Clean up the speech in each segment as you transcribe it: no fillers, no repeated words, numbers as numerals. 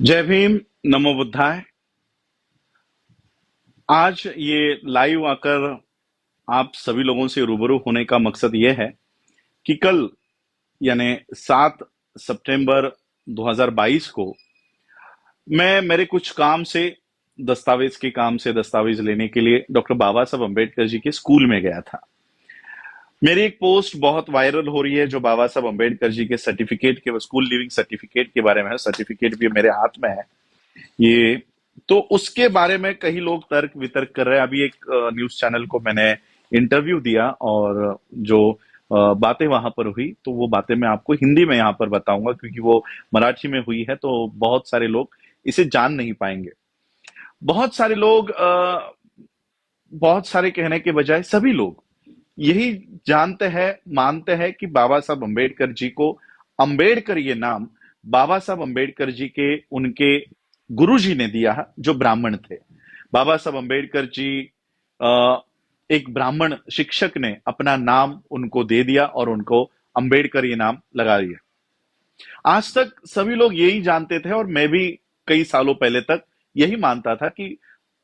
जय भीम। नमो बुद्धाय। आज ये लाइव आकर आप सभी लोगों से रूबरू होने का मकसद ये है कि कल यानी 7 सितंबर 2022 को मैं मेरे कुछ काम से दस्तावेज लेने के लिए डॉक्टर बाबा साहब अम्बेडकर जी के स्कूल में गया था। मेरी एक पोस्ट बहुत वायरल हो रही है जो बाबा साहब अम्बेडकर जी के सर्टिफिकेट के स्कूल लिविंग सर्टिफिकेट के बारे में है। सर्टिफिकेट भी मेरे हाथ में है। ये तो उसके बारे में कई लोग तर्क वितर्क कर रहे हैं। अभी एक न्यूज चैनल को मैंने इंटरव्यू दिया और जो बातें वहां पर हुई तो वो बातें मैं आपको हिंदी में यहाँ पर बताऊंगा क्योंकि वो मराठी में हुई है तो बहुत सारे लोग इसे जान नहीं पाएंगे। बहुत सारे लोग बहुत सारे कहने के बजाय सभी लोग यही जानते हैं मानते हैं कि बाबा साहब अम्बेडकर जी को अम्बेडकर ये नाम बाबा साहब अम्बेडकर जी के उनके गुरु जी ने दिया जो ब्राह्मण थे। बाबा साहब अम्बेडकर जी अ, एक ब्राह्मण शिक्षक ने अपना नाम उनको दे दिया और उनको अम्बेडकर ये नाम लगा दिया। आज तक सभी लोग यही जानते थे और मैं भी कई सालों पहले तक यही मानता था कि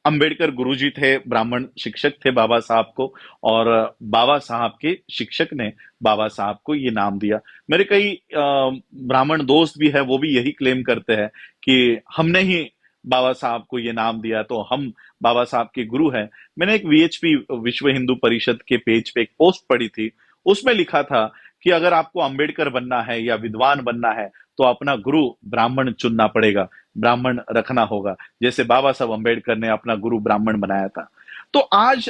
अंबेडकर गुरुजी थे, ब्राह्मण शिक्षक थे बाबा साहब को और बाबा साहब के शिक्षक ने बाबा साहब को ये नाम दिया। मेरे कई ब्राह्मण दोस्त भी है वो भी यही क्लेम करते हैं कि हमने ही बाबा साहब को ये नाम दिया तो हम बाबा साहब के गुरु हैं। मैंने एक वीएचपी विश्व हिंदू परिषद के पेज पे एक पोस्ट पढ़ी थी। उसमें लिखा था कि अगर आपको अंबेडकर बनना है या विद्वान बनना है तो अपना गुरु ब्राह्मण चुनना पड़ेगा, ब्राह्मण रखना होगा, जैसे बाबा साहब अंबेडकर ने अपना गुरु ब्राह्मण बनाया था। तो आज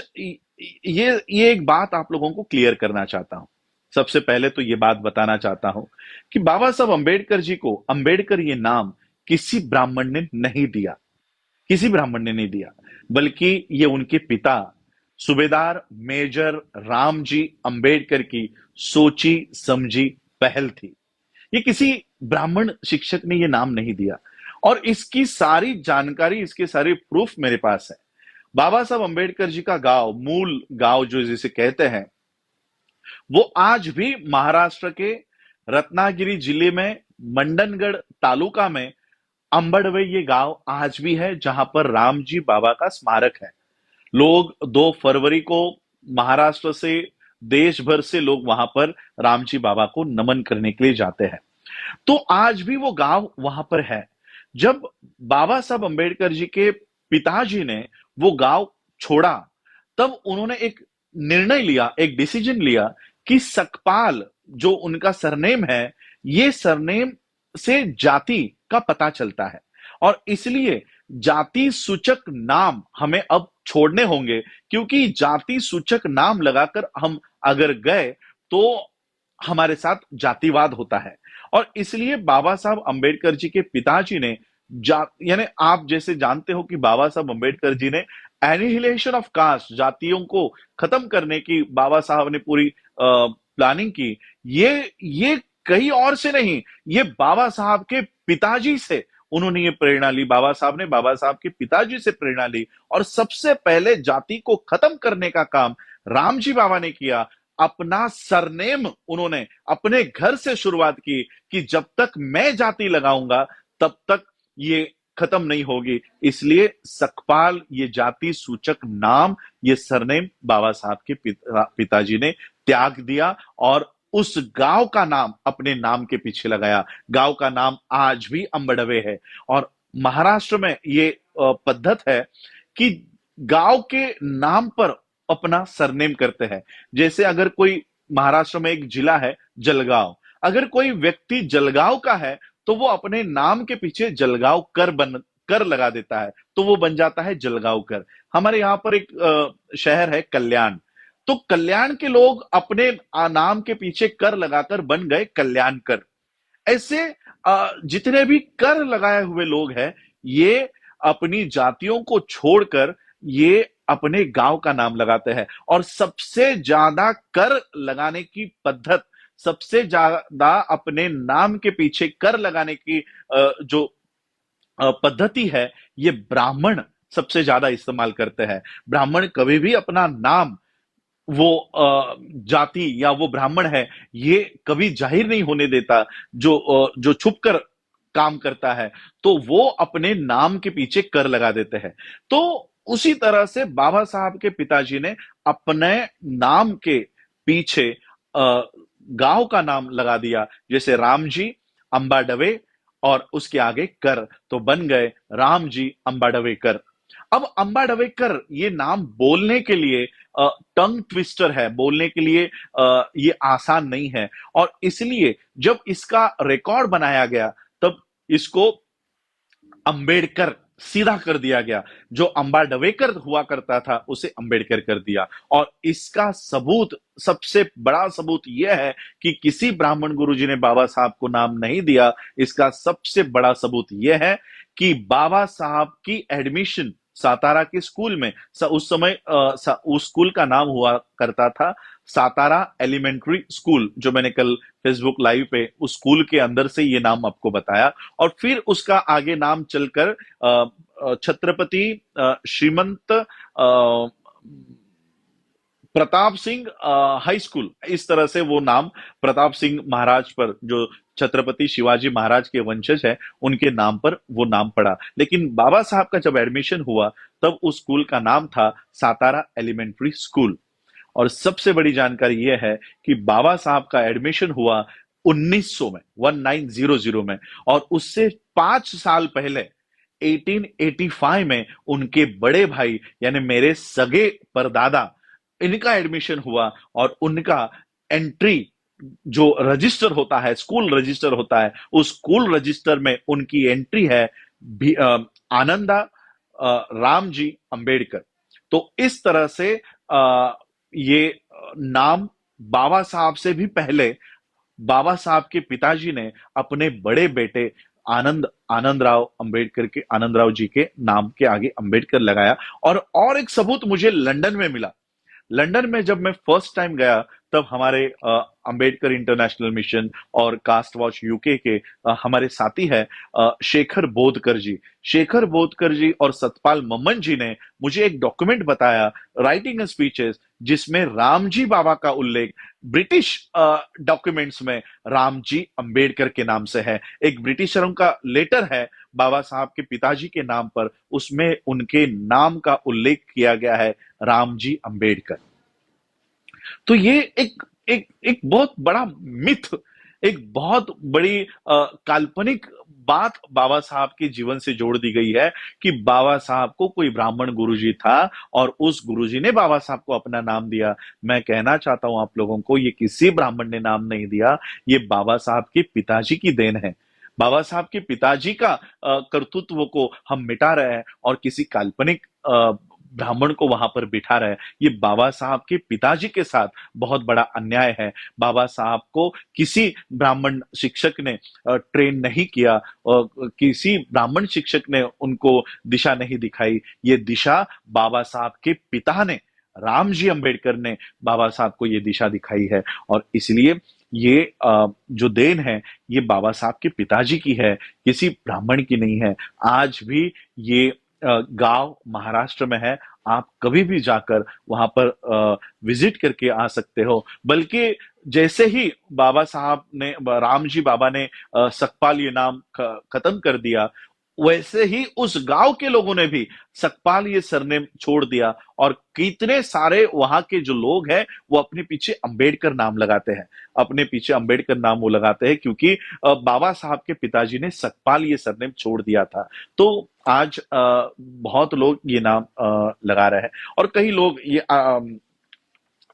ये एक बात आप लोगों को क्लियर करना चाहता हूं। सबसे पहले तो ये बात बताना चाहता हूं कि बाबा साहब अंबेडकर जी को अंबेडकर ये नाम किसी ब्राह्मण ने नहीं दिया, किसी ब्राह्मण ने नहीं दिया, बल्कि ये उनके पिता सूबेदार मेजर रामजी अंबेडकर की सोची समझी पहल थी। ये किसी ब्राह्मण शिक्षक ने ये नाम नहीं दिया और इसकी सारी जानकारी, इसके सारे प्रूफ मेरे पास है। बाबा साहब अंबेडकर जी का गांव, मूल गांव जो जिसे कहते हैं, वो आज भी महाराष्ट्र के रत्नागिरी जिले में मंडनगढ़ तालुका में अंबड़वे ये गांव आज भी है जहां पर रामजी बाबा का स्मारक है। लोग 2 फरवरी को महाराष्ट्र से, देश भर से लोग वहां पर रामजी बाबा को नमन करने के लिए जाते हैं। तो आज भी वो गांव वहां पर है। जब बाबा साहब अंबेडकर जी के पिताजी ने वो गांव छोड़ा तब उन्होंने एक निर्णय लिया, एक डिसीजन लिया कि सकपाल जो उनका सरनेम है, ये सरनेम से जाति का पता चलता है और इसलिए जाति सूचक नाम हमें अब छोड़ने होंगे क्योंकि जाति सूचक नाम लगाकर हम अगर गए तो हमारे साथ जातिवाद होता है। और इसलिए बाबा साहब अंबेडकर जी के पिताजी ने यानी आप जैसे जानते हो कि बाबा साहब अंबेडकर जी ने एनिहिलेशन ऑफ कास्ट, जातियों को खत्म करने की बाबा साहब ने पूरी प्लानिंग की। ये कहीं और से नहीं, ये बाबा साहब के पिताजी से उन्होंने ये प्रेरणा ली। बाबा साहब ने बाबा साहब के पिताजी से प्रेरणा ली और सबसे पहले जाति को खत्म करने का काम रामजी बाबा ने किया। अपना सरनेम उन्होंने अपने घर से शुरुआत की कि जब तक मैं जाति लगाऊंगा तब तक ये खत्म नहीं होगी। इसलिए सकपाल ये जाति सूचक नाम, ये सरनेम बाबा साहब के पिताजी ने त्याग दिया और उस गांव का नाम अपने नाम के पीछे लगाया। गांव का नाम आज भी अंबड़वे है और महाराष्ट्र में ये पद्धत है कि गांव के नाम पर अपना सरनेम करते हैं। जैसे अगर कोई महाराष्ट्र में एक जिला है जलगांव, अगर कोई व्यक्ति जलगांव का है तो वो अपने नाम के पीछे जलगांव कर लगा देता है तो वो बन जाता है जलगांव कर। हमारे यहाँ पर एक शहर है कल्याण, तो कल्याण के लोग अपने नाम के पीछे कर लगाकर बन गए कल्याण कर। ऐसे जितने भी कर लगाए हुए लोग हैं ये अपनी जातियों को छोड़कर ये अपने गांव का नाम लगाते हैं और सबसे ज्यादा कर लगाने की पद्धत, सबसे ज्यादा अपने नाम के पीछे कर लगाने की जो पद्धति है ये ब्राह्मण सबसे ज्यादा इस्तेमाल करते हैं। ब्राह्मण कभी भी अपना नाम, वो जाति या वो ब्राह्मण है ये कभी जाहिर नहीं होने देता। जो छुपकर काम करता है तो वो अपने नाम के पीछे कर लगा देते हैं। तो उसी तरह से बाबा साहब के पिताजी ने अपने नाम के पीछे गांव का नाम लगा दिया, जैसे रामजी अंबाडवे और उसके आगे कर, तो बन गए रामजी अंबाडवेकर। अब अंबाडवेकर ये नाम बोलने के लिए टंग ट्विस्टर है, बोलने के लिए ये आसान नहीं है, और इसलिए जब इसका रिकॉर्ड बनाया गया तब इसको अंबेडकर सीधा कर दिया गया। जो अंबाडवेकर हुआ करता था उसे अंबेडकर कर दिया। और इसका सबूत, सबसे बड़ा सबूत यह है कि किसी ब्राह्मण गुरुजी ने बाबा साहब को नाम नहीं दिया। इसका सबसे बड़ा सबूत यह है कि बाबा साहब की एडमिशन सातारा के स्कूल में, उस समय उस स्कूल का नाम हुआ करता था सातारा एलिमेंट्री स्कूल, जो मैंने कल फेसबुक लाइव पे उस स्कूल के अंदर से ये नाम आपको बताया। और फिर उसका आगे नाम चलकर छत्रपति श्रीमंत प्रताप सिंह हाई स्कूल, इस तरह से वो नाम प्रताप सिंह महाराज पर, जो छत्रपति शिवाजी महाराज के वंशज है, उनके नाम पर वो नाम पड़ा। लेकिन बाबा साहब का जब एडमिशन हुआ तब उस स्कूल का नाम था सातारा एलिमेंट्री स्कूल। और सबसे बड़ी जानकारी यह है कि बाबा साहब का एडमिशन हुआ 1900 में, 1900 में, और उससे 5 साल पहले 1885 में उनके बड़े भाई यानी मेरे सगे परदादा, इनका एडमिशन हुआ। और उनका एंट्री जो रजिस्टर होता है, स्कूल रजिस्टर होता है, उस स्कूल रजिस्टर में उनकी एंट्री है आनंदा रामजी अंबेडकर। तो इस तरह से ये नाम बाबा साहब से भी पहले बाबा साहब के पिताजी ने अपने बड़े बेटे आनंदराव अंबेडकर के, आनंदराव जी के नाम के आगे अंबेडकर लगाया। और एक सबूत मुझे लंदन में मिला। लंदन में जब मैं फर्स्ट टाइम गया तब हमारे अंबेडकर इंटरनेशनल मिशन और कास्ट वॉच यूके के हमारे साथी है शेखर बोधकर जी। शेखर बोधकर जी और सतपाल मम्मन जी ने मुझे एक डॉक्यूमेंट बताया, राइटिंग स्पीचेस, जिसमें रामजी बाबा का उल्लेख ब्रिटिश डॉक्यूमेंट्स में रामजी अंबेडकर के नाम से है। एक ब्रिटिशरों का लेटर है बाबा साहब के पिताजी के नाम पर, उसमें उनके नाम का उल्लेख किया गया है रामजी अंबेडकर। तो ये एक बहुत बड़ा मिथ, एक बहुत बड़ी काल्पनिक बात बाबा साहब के जीवन से जोड़ दी गई है कि बाबा साहब को कोई ब्राह्मण गुरुजी था और उस गुरुजी ने बाबा साहब को अपना नाम दिया। मैं कहना चाहता हूं आप लोगों को, ये किसी ब्राह्मण ने नाम नहीं दिया, ये बाबा साहब के पिताजी की देन है। बाबा साहब के पिताजी का कर्तृत्व को हम मिटा रहे हैं और किसी काल्पनिक ब्राह्मण को वहां पर बिठा रहे हैं। ये बाबा साहब के पिताजी के साथ बहुत बड़ा अन्याय है। बाबा साहब को किसी ब्राह्मण शिक्षक ने ट्रेन नहीं किया, किसी ब्राह्मण शिक्षक ने उनको दिशा नहीं दिखाई। ये दिशा बाबा साहब के पिता ने, रामजी अंबेडकर ने बाबा साहब को ये दिशा दिखाई है। और इसलिए ये जो देन है ये बाबा साहब के पिताजी की है, किसी ब्राह्मण की नहीं है। आज भी ये गांव महाराष्ट्र में है, आप कभी भी जाकर वहां पर विजिट करके आ सकते हो। बल्कि जैसे ही बाबा साहब ने, रामजी बाबा ने सकपाल ये नाम खत्म कर दिया, वैसे ही उस गांव के लोगों ने भी सकपाल ये सरनेम छोड़ दिया। और कितने सारे वहां के जो लोग हैं वो अपने पीछे अंबेडकर नाम लगाते हैं, अपने पीछे अंबेडकर नाम वो लगाते हैं क्योंकि बाबा साहब के पिताजी ने सकपाल ये सरनेम छोड़ दिया था। तो आज बहुत लोग ये नाम लगा रहे हैं। और कई लोग ये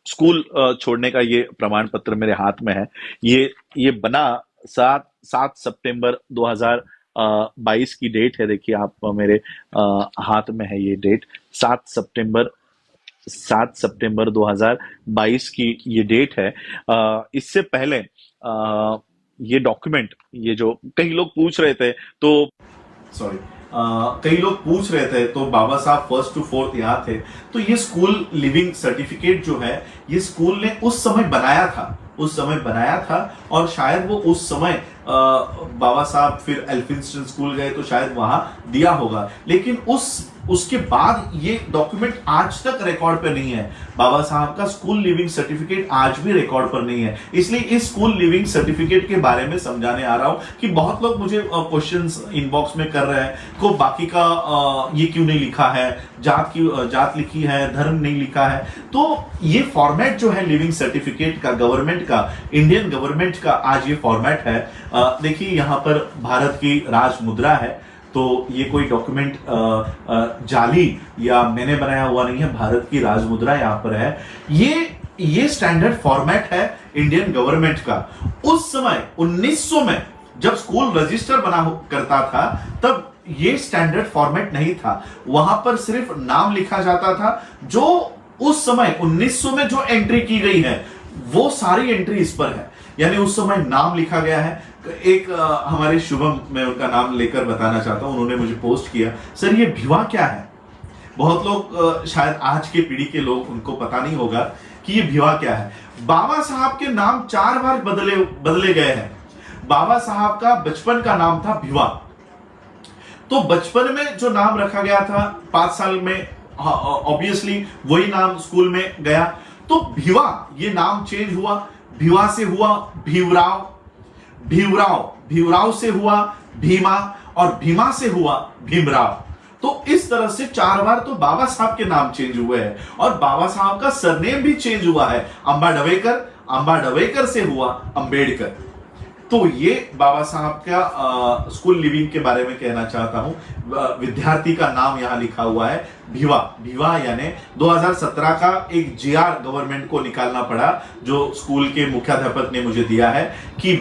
स्कूल छोड़ने का ये प्रमाण पत्र मेरे हाथ में है। ये बना 7 सितंबर 2022 की डेट है। देखिए आप, मेरे हाथ में है ये डेट, 7 सितंबर 2022 की ये डेट है। इससे पहले ये डॉक्यूमेंट, ये जो कई लोग पूछ रहे थे तो बाबा साहब 1st to 4th यहाँ थे, तो ये स्कूल लिविंग सर्टिफिकेट जो है ये स्कूल ने उस समय बनाया था और शायद वो उस समय बाबा साहब फिर एल्फिंस्टन स्कूल गए तो शायद वहां दिया होगा, लेकिन उसके बाद ये डॉक्यूमेंट आज तक रिकॉर्ड पे नहीं है। बाबा साहब का स्कूल लिविंग सर्टिफिकेट आज भी रिकॉर्ड पर नहीं है। इसलिए इस स्कूल लिविंग सर्टिफिकेट के बारे में समझाने आ रहा हूं कि बहुत लोग मुझे क्वेश्चंस इनबॉक्स में कर रहे हैं को बाकी का ये क्यों नहीं लिखा है, जात लिखी है, धर्म नहीं लिखा है। तो ये फॉर्मेट जो है लिविंग सर्टिफिकेट का, गवर्नमेंट का, इंडियन गवर्नमेंट का आज ये फॉर्मेट है। देखिए यहां पर भारत की राज मुद्रा है, तो ये कोई डॉक्यूमेंट जाली या मैंने बनाया हुआ नहीं है, भारत की राज मुद्रा यहां पर है। ये स्टैंडर्ड फॉर्मेट है इंडियन गवर्नमेंट का। उस समय 1900 में जब स्कूल रजिस्टर बना करता था तब ये स्टैंडर्ड फॉर्मेट नहीं था, वहां पर सिर्फ नाम लिखा जाता था। जो उस समय 1900 में जो एंट्री की गई है वो सारी एंट्री इस पर है, यानी उस समय नाम लिखा गया है। एक हमारे शुभम, मैं उनका नाम लेकर बताना चाहता हूं, उन्होंने मुझे पोस्ट किया, सर ये भिवा क्या है। बहुत लोग शायद आज के पीढ़ी के लोग उनको पता नहीं होगा कि ये भिवा क्या है। बाबा साहब के नाम 4 बार बदले गए हैं। बाबा साहब का बचपन का नाम था भिवा, तो बचपन में जो नाम रखा गया था 5 साल में ऑब्वियसली वही नाम स्कूल में गया, तो भिवा ये नाम चेंज हुआ, भिवा से हुआ भीमराव, भीमराव से हुआ भीमा, और भीमा से हुआ भीमराव। तो इस तरह से 4 बार तो बाबा साहब के नाम चेंज हुए हैं, और बाबा साहब का सरनेम भी चेंज हुआ है, अंबाडवेकर से हुआ अंबेडकर। तो ये बाबा साहब का स्कूल लिविंग के बारे में कहना चाहता हूं। विद्यार्थी का नाम यहां लिखा हुआ है भिवा, यानी 2017 का एक जीआर गवर्नमेंट को निकालना पड़ा, जो स्कूल के मुख्याध्यापक ने मुझे दिया है कि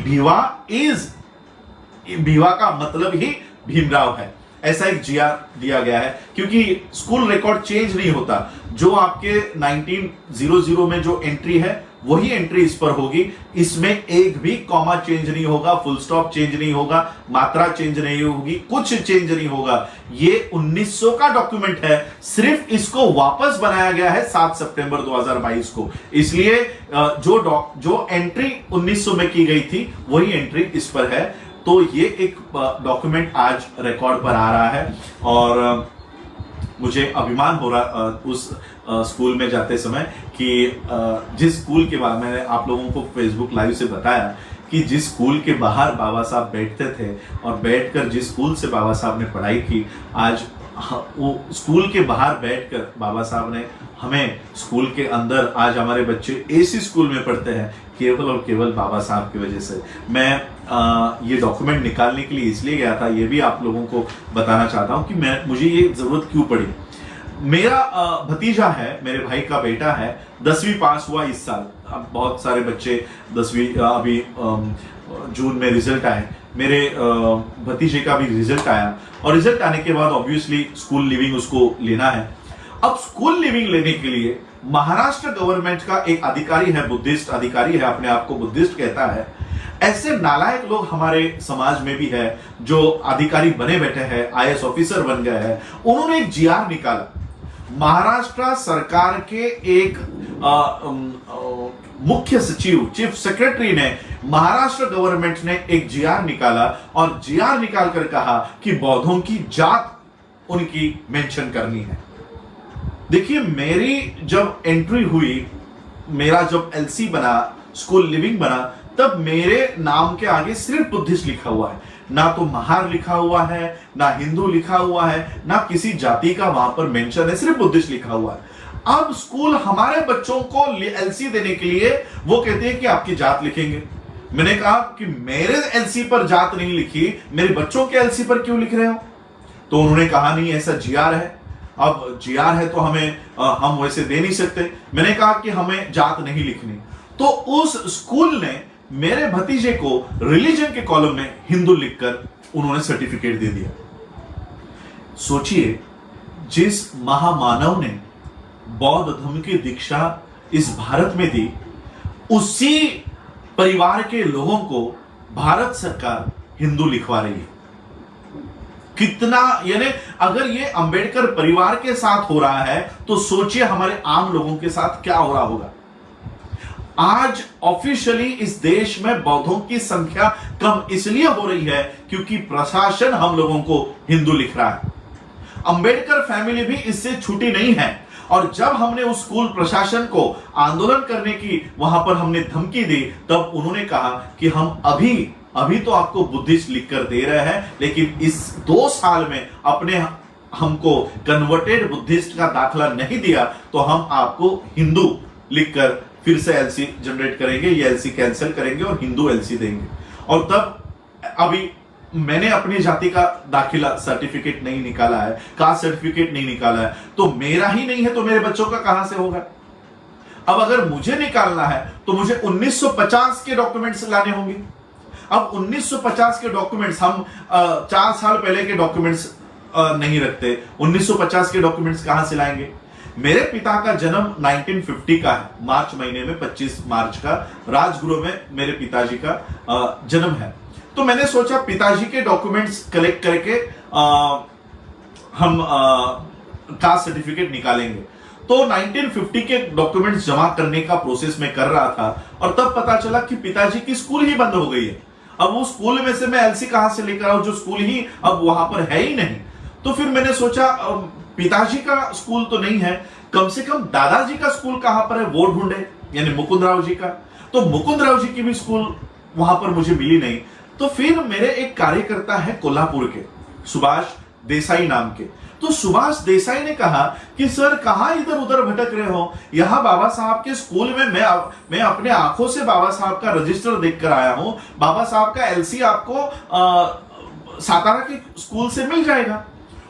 भिवा का मतलब ही भीमराव है। ऐसा एक जीआर दिया गया है, क्योंकि स्कूल रिकॉर्ड चेंज नहीं होता। जो आपके 1900 में जो एंट्री है वही एंट्री इस पर होगी। इसमें एक भी कॉमा चेंज नहीं होगा, फुल स्टॉप चेंज नहीं होगा, मात्रा चेंज नहीं होगी, कुछ चेंज नहीं होगा। ये 1900 का डॉक्यूमेंट है, सिर्फ इसको वापस बनाया गया है 7 सितंबर 2022 को। इसलिए जो एंट्री 1900 में की गई थी वही एंट्री इस पर है। तो ये एक डॉक्यूमेंट आज रिकॉर्ड पर आ रहा है, और मुझे अभिमान हो रहा उस स्कूल में जाते समय कि जिस स्कूल के बारे में मैंने आप लोगों को फेसबुक लाइव से बताया कि जिस स्कूल के बाहर बाबा साहब बैठते थे और बैठकर जिस स्कूल से बाबा साहब ने पढ़ाई की, आज वो स्कूल के बाहर बैठकर बाबा साहब ने हमें स्कूल के अंदर, आज हमारे बच्चे एसी स्कूल में पढ़ते हैं केवल और केवल बाबा साहब की वजह से। मैं ये डॉक्यूमेंट निकालने के लिए इसलिए गया था, ये भी आप लोगों को बताना चाहता हूं कि मुझे ये जरूरत क्यों पड़ी। मेरा भतीजा है, मेरे भाई का बेटा है, 10वीं पास हुआ इस साल। अब बहुत सारे बच्चे 10वीं अभी जून में रिजल्ट आए, मेरे भतीजे का भी रिजल्ट आया, और रिजल्ट आने के बाद ऑब्वियसली स्कूल लिविंग उसको लेना है। अब स्कूल लिविंग लेने के लिए महाराष्ट्र गवर्नमेंट का एक अधिकारी है, बुद्धिस्ट अधिकारी है, अपने आप को बुद्धिस्ट कहता है। ऐसे नालायक लोग हमारे समाज में भी है जो अधिकारी बने बैठे हैं, आईएएस ऑफिसर बन गए हैं। उन्होंने एक जीआर निकाला, महाराष्ट्र सरकार के एक मुख्य सचिव, चीफ सेक्रेटरी ने, महाराष्ट्र गवर्नमेंट ने एक जीआर निकाला, और जीआर निकालकर कहा कि बौद्धों की जात उनकी मेंशन करनी है। देखिए, मेरी जब एंट्री हुई, मेरा जब एलसी बना, स्कूल लिविंग बना, तब मेरे नाम के आगे सिर्फ बुद्धिस्ट लिखा हुआ है, ना तो महार लिखा हुआ है, ना हिंदू लिखा हुआ है, ना किसी जाति का वहां पर मेंशन है, सिर्फ बुद्धिस्ट लिखा हुआ है। अब स्कूल हमारे बच्चों को एलसी देने के लिए वो कहते हैं कि आपकी जात लिखेंगे। मैंने कहा कि मेरे एलसी पर जात नहीं लिखी, मेरे बच्चों के एलसी पर क्यों लिख रहे हो? तो उन्होंने कहा नहीं, ऐसा जीआर है, अब जीआर है तो हम वैसे दे नहीं सकते। मैंने कहा कि हमें जात नहीं लिखनी। तो उस स्कूल ने मेरे भतीजे को रिलीजन के कॉलम में हिंदू लिखकर उन्होंने सर्टिफिकेट दे दिया। सोचिए, जिस महामानव ने बौद्ध धर्म की दीक्षा इस भारत में दी, उसी परिवार के लोगों को भारत सरकार हिंदू लिखवा रही है। कितना, यानी अगर ये अंबेडकर परिवार के साथ हो रहा है तो सोचिए हमारे आम लोगों के साथ क्या हो रहा होगा। आज ऑफिशियली इस देश में बौद्धों की संख्या कम इसलिए हो रही है क्योंकि प्रशासन हम लोगों को हिंदू लिख रहा है। अंबेडकर फैमिली भी इससे छूटी नहीं है। और जब हमने उस स्कूल प्रशासन को आंदोलन करने की वहां पर हमने धमकी दी, तब उन्होंने कहा कि हम अभी तो आपको बुद्धिस्ट लिखकर दे रहे हैं, लेकिन इस 2 साल में अपने हमको कन्वर्टेड बुद्धिस्ट का दाखला नहीं दिया तो हम आपको हिंदू लिखकर फिर से एलसी जनरेट करेंगे, ये एलसी कैंसिल करेंगे और हिंदू एलसी देंगे। और तब अभी मैंने अपनी जाति का दाखिला सर्टिफिकेट नहीं निकाला है, कास्ट सर्टिफिकेट नहीं निकाला है, तो मेरा ही नहीं है तो मेरे बच्चों का कहां से होगा। अब अगर मुझे निकालना है तो मुझे 1950 के डॉक्यूमेंट्स लाने होंगे। अब 1950 के डॉक्यूमेंट्स हम 4 साल पहले के डॉक्यूमेंट्स नहीं रखते। 1950 के डॉक्यूमेंट्स कहां से लाएंगे। मेरे पिता का जन्म 1950 का है, मार्च महीने में 25 मार्च का राजगुरु में मेरे पिताजी का जन्म है। तो मैंने सोचा पिताजी के डॉक्यूमेंट्स कलेक्ट करके हम कास्ट सर्टिफिकेट निकालेंगे। तो 1950 के डॉक्यूमेंट्स जमा करने का प्रोसेस में कर रहा था और तब पता चला कि पिताजी की स्कूल ही बंद हो गई है। अब वो स्कूल में से मैं एलसी कहां से लेकर आऊं, जो स्कूल ही अब वहां पर है ही नहीं। तो फिर मैंने सोचा पिताजी का स्कूल तो नहीं है, कम से कम दादाजी का स्कूल कहां पर है वो ढूंढे, यानी मुकुंद राव जी का। तो मुकुंद राव जी की भी स्कूल वहां पर मुझे मिली नहीं। तो फिर मेरे एक कार्यकर्ता है कोल्हापुर के, सुभाष देसाई नाम के। तो सुभाष देसाई ने कहा कि सर कहां इधर उधर भटक रहे हो, यहां बाबा साहब के स्कूल में मैं अपने आंखों से बाबा साहब का रजिस्टर देखकर आया हूं। बाबा साहब का एलसी आपको सातारा के स्कूल से मिल जाएगा।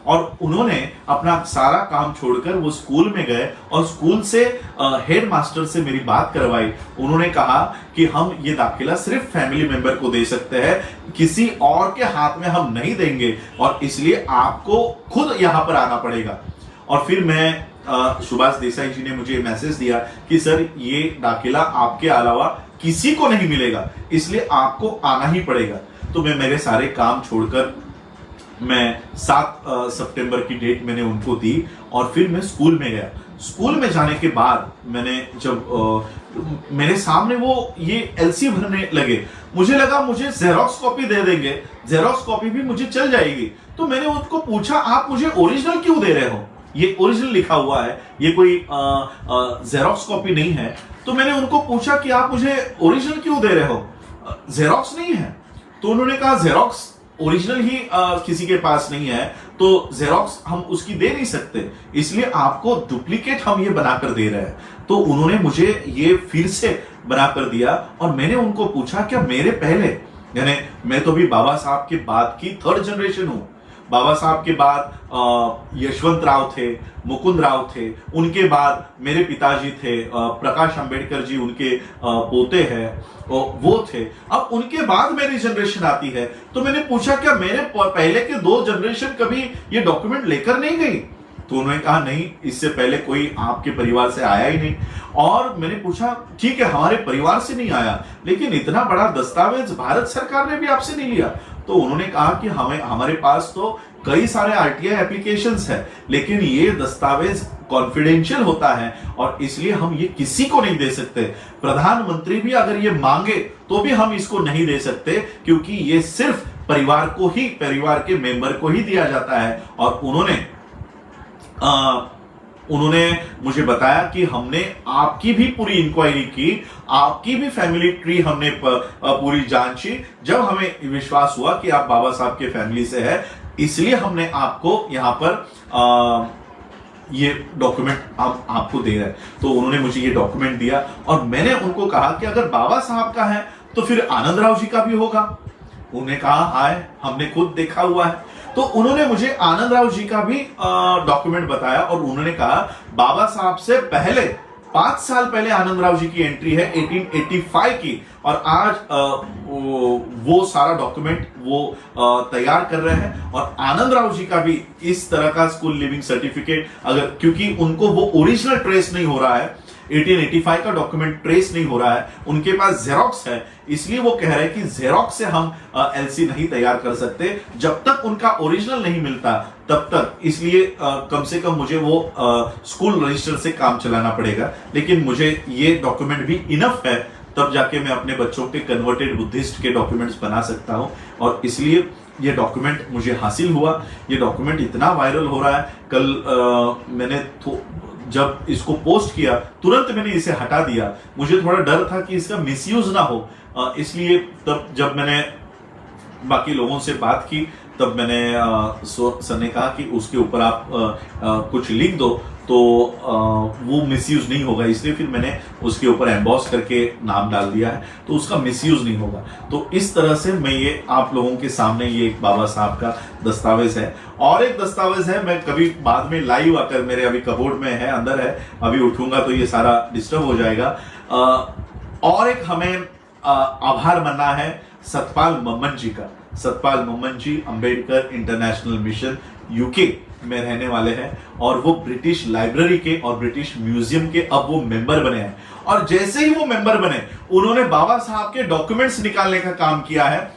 और उन्होंने अपना सारा काम छोड़कर वो स्कूल में गए और स्कूल से हेड मास्टर से मेरी बात करवाई। उन्होंने कहा कि हम ये दाखिला सिर्फ फैमिली मेंबर को दे सकते हैं, किसी और के हाथ में हम नहीं देंगे और इसलिए आपको खुद यहां पर आना पड़ेगा। और फिर मैं सुभाष देसाई जी ने मुझे मैसेज दिया कि सर ये दाखिला आपके अलावा किसी को नहीं मिलेगा, इसलिए आपको आना ही पड़ेगा। तो मैं मेरे सारे काम छोड़कर मैं 7 सितंबर की डेट मैंने उनको दी और फिर मैं स्कूल में गया। स्कूल में जाने के बाद मैंने जब मेरे सामने वो ये एलसी भरने लगे, मुझे लगा मुझे जेरोक्स कॉपी दे देंगे, जेरोक्स कॉपी भी मुझे चल जाएगी। तो मैंने उनको पूछा आप मुझे ओरिजिनल क्यों दे रहे हो, ये ओरिजिनल लिखा हुआ है, ये कोई जेरोक्स कॉपी नहीं है। तो मैंने उनको पूछा कि आप मुझे ओरिजिनल क्यों दे रहे हो, जेरोक्स नहीं है। तो उन्होंने कहा जेरोक्स ओरिजिनल ही किसी के पास नहीं है तो जेरोक्स हम उसकी दे नहीं सकते, इसलिए आपको डुप्लीकेट हम ये बनाकर दे रहे हैं। तो उन्होंने मुझे ये फिर से बनाकर दिया और मैंने उनको पूछा क्या मेरे पहले, यानी मैं तो भी बाबा साहब के बाद की 3rd जनरेशन हूं। बाबा साहब के बाद यशवंत राव थे, मुकुंद राव थे, उनके बाद मेरे पिताजी थे, प्रकाश अंबेडकर जी उनके पोते हैं, वो थे। अब उनके बाद मेरी जनरेशन आती है। तो मैंने पूछा क्या मेरे पहले के 2 जनरेशन कभी ये डॉक्यूमेंट लेकर नहीं गई। तो उन्होंने कहा नहीं, इससे पहले कोई आपके परिवार से आया ही नहीं। और मैंने पूछा ठीक है हमारे परिवार से नहीं आया, लेकिन इतना बड़ा दस्तावेज भारत सरकार ने भी आपसे नहीं लिया। तो उन्होंने कहा कि हमारे पास तो कई सारे आरटीआई एप्लीकेशंस है, लेकिन ये दस्तावेज कॉन्फिडेंशियल होता है और इसलिए हम ये किसी को नहीं दे सकते। प्रधानमंत्री भी अगर ये मांगे तो भी हम इसको नहीं दे सकते, क्योंकि ये सिर्फ परिवार के मेंबर को ही दिया जाता है। और उन्होंने मुझे बताया कि हमने आपकी भी पूरी इंक्वायरी की, आपकी भी फैमिली ट्री हमने पूरी जांची। जब हमें विश्वास हुआ कि आप बाबा साहब के फैमिली से है, इसलिए हमने आपको यहां पर ये डॉक्यूमेंट हम आपको दे रहे हैं। तो उन्होंने मुझे ये डॉक्यूमेंट दिया और मैंने उनको कहा कि अगर बाबा साहब का है तो फिर आनंद राव जी का भी होगा। उन्होंने कहा हाय हमने खुद देखा हुआ है। तो उन्होंने मुझे आनंद राव जी का भी डॉक्यूमेंट बताया और उन्होंने कहा बाबा साहब से पहले 5 साल पहले आनंद राव जी की एंट्री है 1885 की, और आज वो सारा डॉक्यूमेंट वो तैयार कर रहे हैं। और आनंद राव जी का भी इस तरह का स्कूल लिविंग सर्टिफिकेट, अगर क्योंकि उनको वो ओरिजिनल ट्रेस नहीं हो रहा है, 1885 का डॉक्यूमेंट ट्रेस नहीं हो रहा है, उनके पास जेरोक्स है, इसलिए वो कह रहे हैं कि जेरोक्स से हम एलसी नहीं तैयार कर सकते जब तक उनका ओरिजिनल नहीं मिलता तब तक। इसलिए कम से कम मुझे वो स्कूल रजिस्टर से काम चलाना पड़ेगा, लेकिन मुझे ये डॉक्यूमेंट भी इनफ है, तब जाके मैं अपने बच्चों के कन्वर्टेड बुद्धिस्ट के डॉक्यूमेंट्स बना सकता हूं। और इसलिए ये डॉक्यूमेंट मुझे हासिल हुआ। ये डॉक्यूमेंट इतना वायरल हो रहा है, कल मैंने जब इसको पोस्ट किया तुरंत मैंने इसे हटा दिया। मुझे थोड़ा डर था कि इसका मिसयूज ना हो, इसलिए तब जब मैंने बाकी लोगों से बात की तब मैंने सर ने कहा कि उसके ऊपर आप कुछ लिख दो तो वो मिसयूज नहीं होगा, इसलिए फिर मैंने उसके ऊपर एम्बॉस करके नाम डाल दिया है, तो उसका मिसयूज नहीं होगा। तो इस तरह से मैं ये आप लोगों के सामने ये एक बाबा साहब का दस्तावेज है। और एक दस्तावेज है, मैं कभी बाद में लाइव आकर, मेरे अभी कबोर्ड में है, अंदर है, अभी उठूंगा तो ये सारा डिस्टर्ब हो जाएगा। और एक हमें आभार मानना है सतपाल मम्मन जी का। सतपाल मम्मन जी अंबेडकर इंटरनेशनल मिशन यूके में रहने वाले हैं और वो ब्रिटिश लाइब्रेरी के और ब्रिटिश म्यूजियम के अब वो मेंबर बने हैं। और जैसे ही वो मेंबर बने उन्होंने बाबा साहब के डॉक्यूमेंट्स निकालने का काम किया है।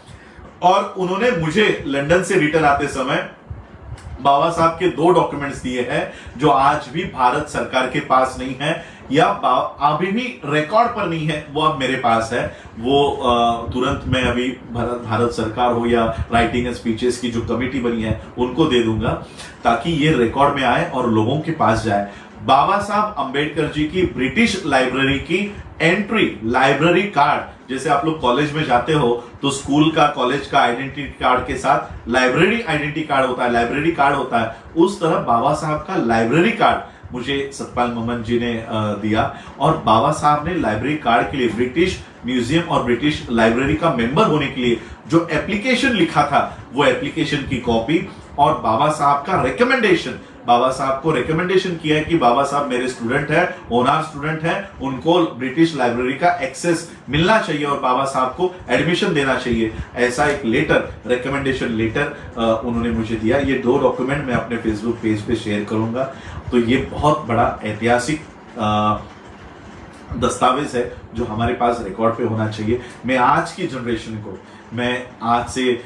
और उन्होंने मुझे लंदन से रिटर्न आते समय बाबा साहब के 2 डॉक्यूमेंट्स दिए हैं जो आज भी भारत सरकार के पास नहीं है, या अभी भी रिकॉर्ड पर नहीं है, वो अब मेरे पास है। वो तुरंत मैं अभी भारत सरकार हो या राइटिंग एंड स्पीचेस की जो कमेटी बनी है उनको दे दूंगा, ताकि ये रिकॉर्ड में आए और लोगों के पास जाए। बाबा साहब अंबेडकर जी की ब्रिटिश लाइब्रेरी की एंट्री लाइब्रेरी कार्ड, जैसे आप लोग कॉलेज में जाते हो तो स्कूल का, कॉलेज का आइडेंटिटी कार्ड के साथ लाइब्रेरी आइडेंटिटी कार्ड होता है, लाइब्रेरी कार्ड होता है, उस तरह बाबा साहब का लाइब्रेरी कार्ड मुझे सतपाल मम्मन जी ने दिया। और बाबा साहब ने लाइब्रेरी कार्ड के लिए ब्रिटिश म्यूजियम और ब्रिटिश लाइब्रेरी का मेंबर होने के लिए जो एप्लीकेशन लिखा था वो एप्लीकेशन की कॉपी और बाबा साहब का रिकमेंडेशन, बाबा साहब को रिकमेंडेशन किया है कि बाबा साहब मेरे स्टूडेंट है, ओनर स्टूडेंट है, उनको ब्रिटिश लाइब्रेरी का एक्सेस मिलना चाहिए और बाबा साहब को एडमिशन देना चाहिए। ऐसा एक लेटर, रिकमेंडेशन लेटर उन्होंने मुझे दिया। ये 2 डॉक्यूमेंट मैं अपने फेसबुक पेज पे शेयर करूंगा। तो ये बहुत बड़ा ऐतिहासिक दस्तावेज है जो हमारे पास रिकॉर्ड पे होना चाहिए। मैं आज की जनरेशन को, मैं आज से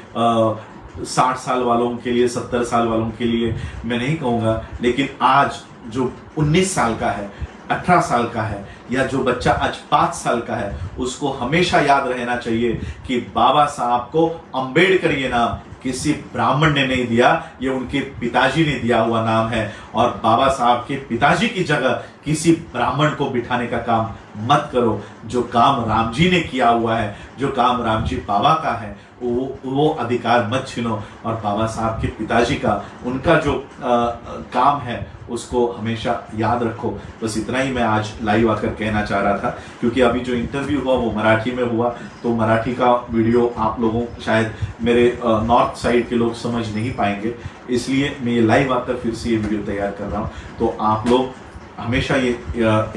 60 साल वालों के लिए, 70 साल वालों के लिए मैं नहीं कहूंगा, लेकिन आज जो 19 साल का है, 18 साल का है, या जो बच्चा आज 5 साल का है, उसको हमेशा याद रहना चाहिए कि बाबा साहब को अंबेडकर ये नाम किसी ब्राह्मण ने नहीं दिया, ये उनके पिताजी ने दिया हुआ नाम है। और बाबा साहब के पिताजी की जगह किसी ब्राह्मण को बिठाने का काम मत करो। जो काम राम जी ने किया हुआ है, जो काम राम जी बाबा का है, वो अधिकार मत छीनो। और बाबा साहब के पिताजी का, उनका जो काम है उसको हमेशा याद रखो। बस इतना ही मैं आज लाइव आकर कहना चाह रहा था, क्योंकि अभी जो इंटरव्यू हुआ वो मराठी में हुआ, तो मराठी का वीडियो आप लोगों, शायद मेरे नॉर्थ साइड के लोग समझ नहीं पाएंगे, इसलिए मैं ये लाइव आकर फिर से ये वीडियो तैयार कर रहा हूँ। तो आप लोग हमेशा ये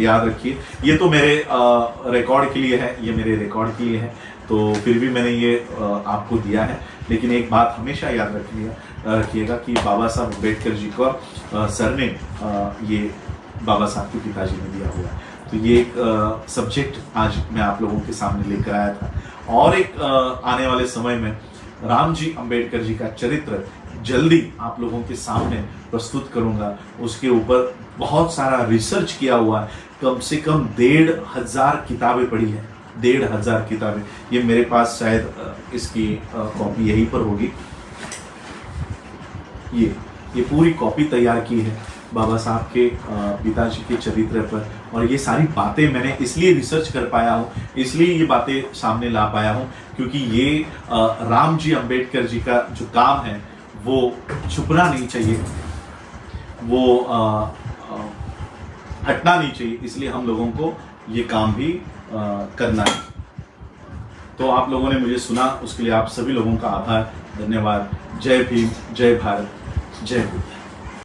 याद रखिए, ये तो मेरे रिकॉर्ड के लिए है, ये मेरे रिकॉर्ड के लिए है, तो फिर भी मैंने ये आपको दिया है। लेकिन एक बात हमेशा याद रखिएगा कि बाबा साहब अम्बेडकर जी का सरनेम ये बाबा साहब के पिताजी ने दिया हुआ है। तो ये एक सब्जेक्ट आज मैं आप लोगों के सामने लेकर आया था। और एक आने वाले समय में राम जी अम्बेडकर जी का चरित्र जल्दी आप लोगों के सामने प्रस्तुत करूंगा। उसके ऊपर बहुत सारा रिसर्च किया हुआ है, कम से कम 1500 किताबें पढ़ी है, 1500 किताबें। ये मेरे पास शायद इसकी कॉपी यहीं पर होगी। ये पूरी कॉपी तैयार की है बाबा साहब के पिताजी के चरित्र पर। और ये सारी बातें मैंने इसलिए रिसर्च कर पाया हूँ, इसलिए ये बातें सामने ला पाया हूँ, क्योंकि ये राम जी अम्बेडकर जी का जो काम है वो छुपना नहीं चाहिए, वो हटना नहीं चाहिए, इसलिए हम लोगों को ये काम भी करना है। तो आप लोगों ने मुझे सुना, उसके लिए आप सभी लोगों का आभार, धन्यवाद। जय भीम, जय भारत, जय बुद्ध।